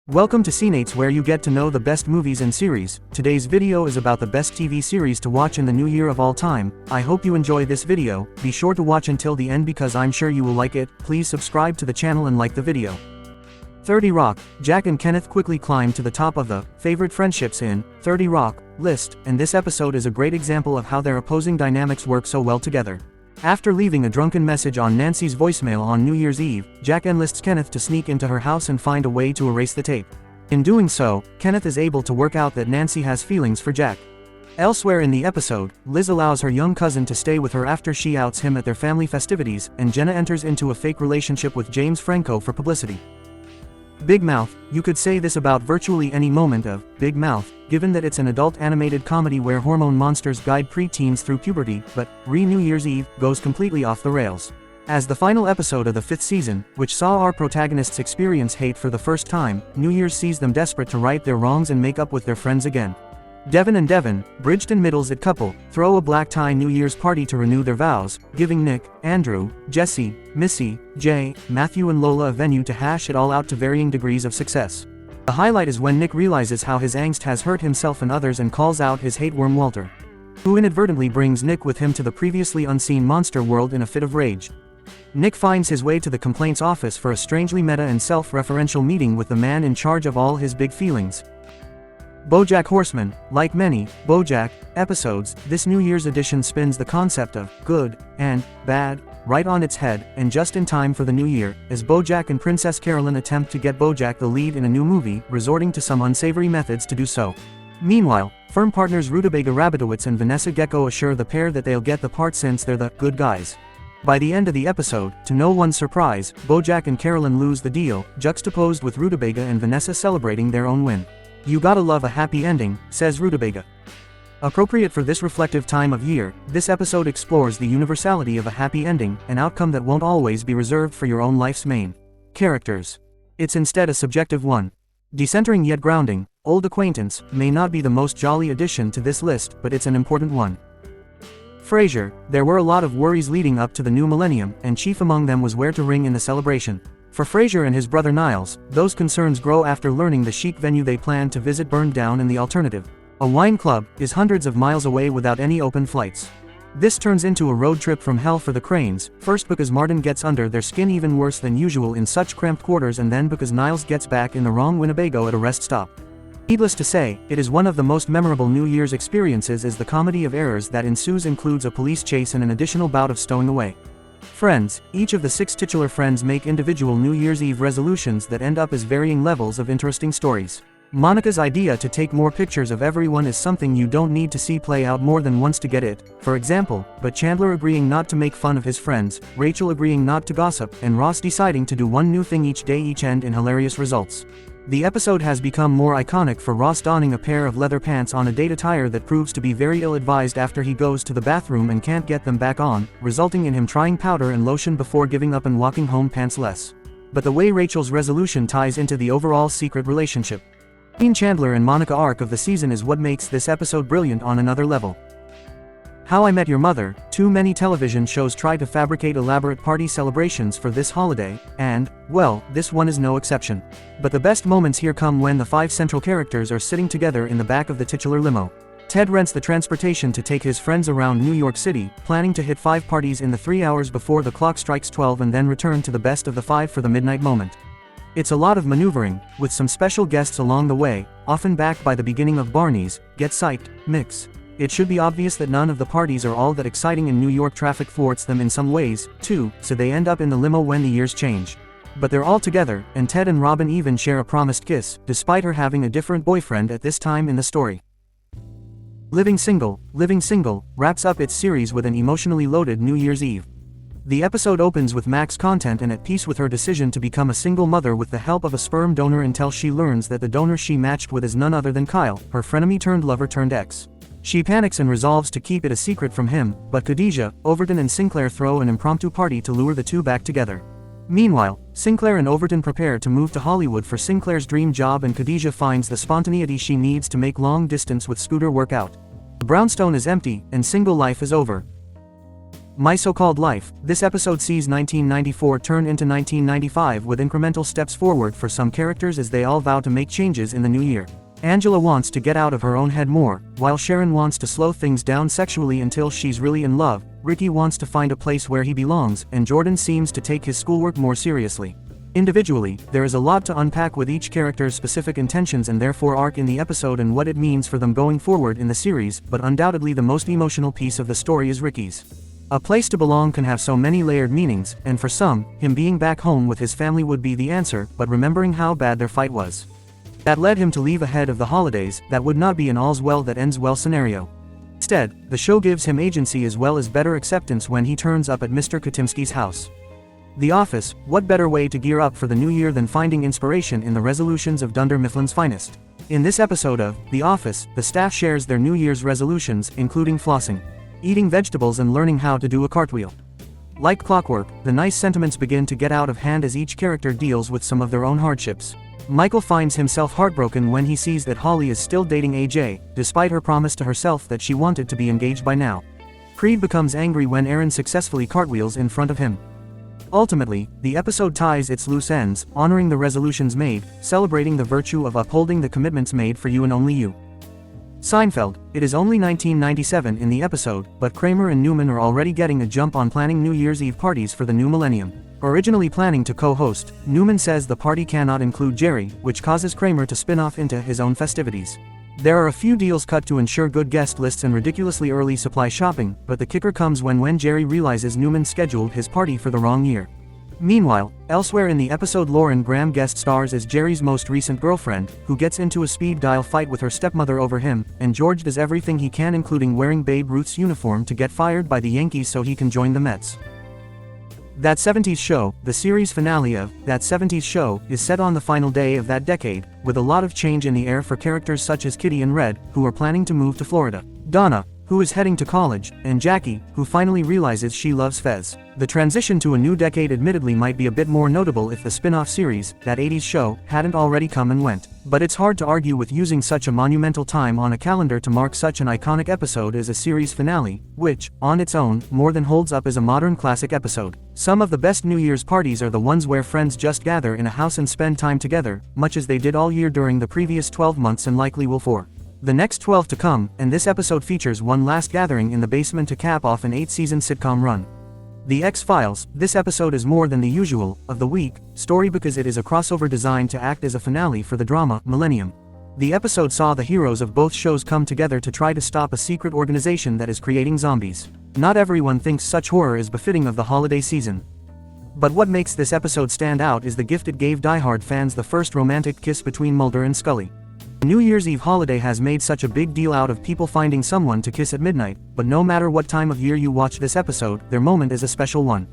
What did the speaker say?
Welcome to Cineights, where you get to know the best movies and series. Today's video is about the best TV series to watch in the new year of all time. I hope you enjoy this video. Be sure to watch until the end because I'm sure you will like it. Please subscribe to the channel and like the video. 30 Rock. Jack and Kenneth quickly climb to the top of the favorite friendships in 30 Rock list, and this episode is a great example of how their opposing dynamics work so well together. After leaving a drunken message on Nancy's voicemail on New Year's Eve, Jack enlists Kenneth to sneak into her house and find a way to erase the tape. In doing so, Kenneth is able to work out that Nancy has feelings for Jack. Elsewhere in the episode, Liz allows her young cousin to stay with her after she outs him at their family festivities, and Jenna enters into a fake relationship with James Franco for publicity. Big Mouth. You could say this about virtually any moment of Big Mouth, given that it's an adult animated comedy where hormone monsters guide pre-teens through puberty, but New Year's Eve goes completely off the rails. As the final episode of the 5th season, which saw our protagonists experience hate for the first time, New Year's sees them desperate to right their wrongs and make up with their friends again. Devin and Devin, Bridgeton Middles-it couple, throw a black tie New Year's party to renew their vows, giving Nick, Andrew, Jesse, Missy, Jay, Matthew and Lola a venue to hash it all out to varying degrees of success. The highlight is when Nick realizes how his angst has hurt himself and others and calls out his hate worm Walter, who inadvertently brings Nick with him to the previously unseen monster world in a fit of rage. Nick finds his way to the complaints office for a strangely meta and self-referential meeting with the man in charge of all his big feelings. BoJack Horseman. Like many BoJack episodes, this New Year's edition spins the concept of good and bad right on its head, and just in time for the new year, as BoJack and Princess Carolyn attempt to get BoJack the lead in a new movie, resorting to some unsavory methods to do so. Meanwhile, firm partners Rutabaga Rabinowitz and Vanessa Gecko assure the pair that they'll get the part since they're the good guys. By the end of the episode, to no one's surprise, BoJack and Carolyn lose the deal, juxtaposed with Rutabaga and Vanessa celebrating their own win. "You gotta love a happy ending," says Rutabaga. Appropriate for this reflective time of year, this episode explores the universality of a happy ending, an outcome that won't always be reserved for your own life's main characters. It's instead a subjective one. Decentering yet grounding, Old Acquaintance may not be the most jolly addition to this list, but it's an important one. Frasier. There were a lot of worries leading up to the new millennium, and chief among them was where to ring in the celebration. For Frasier and his brother Niles, those concerns grow after learning the chic venue they planned to visit burned down and the alternative, a wine club, is hundreds of miles away without any open flights. This turns into a road trip from hell for the Cranes, first because Martin gets under their skin even worse than usual in such cramped quarters, and then because Niles gets back in the wrong Winnebago at a rest stop. Needless to say, it is one of the most memorable New Year's experiences, as the comedy of errors that ensues includes a police chase and an additional bout of stowing away. Friends. Each of the 6 titular friends make individual New Year's Eve resolutions that end up as varying levels of interesting stories. Monica's idea to take more pictures of everyone is something you don't need to see play out more than once to get it, for example, but Chandler agreeing not to make fun of his friends, Rachel agreeing not to gossip, and Ross deciding to do one new thing each day each end in hilarious results. The episode has become more iconic for Ross donning a pair of leather pants on a date attire that proves to be very ill-advised after he goes to the bathroom and can't get them back on, resulting in him trying powder and lotion before giving up and walking home pantsless. But the way Rachel's resolution ties into the overall secret relationship between Chandler and Monica arc of the season is what makes this episode brilliant on another level. How I Met Your Mother. Too many television shows try to fabricate elaborate party celebrations for this holiday, and, well, this one is no exception. But the best moments here come when the 5 central characters are sitting together in the back of the titular limo. Ted rents the transportation to take his friends around New York City, planning to hit 5 parties in the 3 hours before the clock strikes 12 and then return to the best of the 5 for the midnight moment. It's a lot of maneuvering, with some special guests along the way, often backed by the beginning of Barney's Get Psyched mix. It should be obvious that none of the parties are all that exciting, and New York traffic thwarts them in some ways, too, so they end up in the limo when the years change. But they're all together, and Ted and Robin even share a promised kiss, despite her having a different boyfriend at this time in the story. Living Single. Living Single wraps up its series with an emotionally loaded New Year's Eve. The episode opens with Max content and at peace with her decision to become a single mother with the help of a sperm donor until she learns that the donor she matched with is none other than Kyle, her frenemy turned lover turned ex. She panics and resolves to keep it a secret from him, but Khadijah, Overton and Sinclair throw an impromptu party to lure the two back together. Meanwhile, Sinclair and Overton prepare to move to Hollywood for Sinclair's dream job, and Khadijah finds the spontaneity she needs to make long distance with Scooter work out. The brownstone is empty, and single life is over. My So-Called Life, this episode sees 1994 turn into 1995 with incremental steps forward for some characters as they all vow to make changes in the new year. Angela wants to get out of her own head more, while Sharon wants to slow things down sexually until she's really in love, Ricky wants to find a place where he belongs, and Jordan seems to take his schoolwork more seriously. Individually, there is a lot to unpack with each character's specific intentions and therefore arc in the episode and what it means for them going forward in the series, but undoubtedly the most emotional piece of the story is Ricky's. A place to belong can have so many layered meanings, and for some, him being back home with his family would be the answer, but remembering how bad their fight was. That led him to leave ahead of the holidays, that would not be an all's well that ends well scenario. Instead, the show gives him agency as well as better acceptance when he turns up at Mr. Katimski's house. The Office, what better way to gear up for the new year than finding inspiration in the resolutions of Dunder Mifflin's finest? In this episode of The Office, the staff shares their New Year's resolutions, including flossing, eating vegetables and learning how to do a cartwheel. Like clockwork, the nice sentiments begin to get out of hand as each character deals with some of their own hardships. Michael finds himself heartbroken when he sees that Holly is still dating AJ, despite her promise to herself that she wanted to be engaged by now. Creed becomes angry when Aaron successfully cartwheels in front of him. Ultimately, the episode ties its loose ends, honoring the resolutions made, celebrating the virtue of upholding the commitments made for you and only you. Seinfeld, it is only 1997 in the episode, but Kramer and Newman are already getting a jump on planning New Year's Eve parties for the new millennium. Originally planning to co-host, Newman says the party cannot include Jerry, which causes Kramer to spin off into his own festivities. There are a few deals cut to ensure good guest lists and ridiculously early supply shopping, but the kicker comes when Jerry realizes Newman scheduled his party for the wrong year. Meanwhile, elsewhere in the episode, Lauren Graham guest stars as Jerry's most recent girlfriend, who gets into a speed dial fight with her stepmother over him, and George does everything he can including wearing Babe Ruth's uniform to get fired by the Yankees so he can join the Mets. That 70s Show, the series finale of That 70s Show, is set on the final day of that decade, with a lot of change in the air for characters such as Kitty and Red, who are planning to move to Florida, Donna, who is heading to college, and Jackie, who finally realizes she loves Fez. The transition to a new decade admittedly might be a bit more notable if the spin-off series, That 80s Show, hadn't already come and went. But it's hard to argue with using such a monumental time on a calendar to mark such an iconic episode as a series finale, which, on its own, more than holds up as a modern classic episode. Some of the best New Year's parties are the ones where friends just gather in a house and spend time together, much as they did all year during the previous 12 months and likely will for the next 12 to come, and this episode features one last gathering in the basement to cap off an 8-season sitcom run. The X-Files, this episode is more than the usual, of the week, story because it is a crossover designed to act as a finale for the drama, Millennium. The episode saw the heroes of both shows come together to try to stop a secret organization that is creating zombies. Not everyone thinks such horror is befitting of the holiday season. But what makes this episode stand out is the gift it gave diehard fans, the first romantic kiss between Mulder and Scully. The New Year's Eve holiday has made such a big deal out of people finding someone to kiss at midnight, but no matter what time of year you watch this episode, their moment is a special one.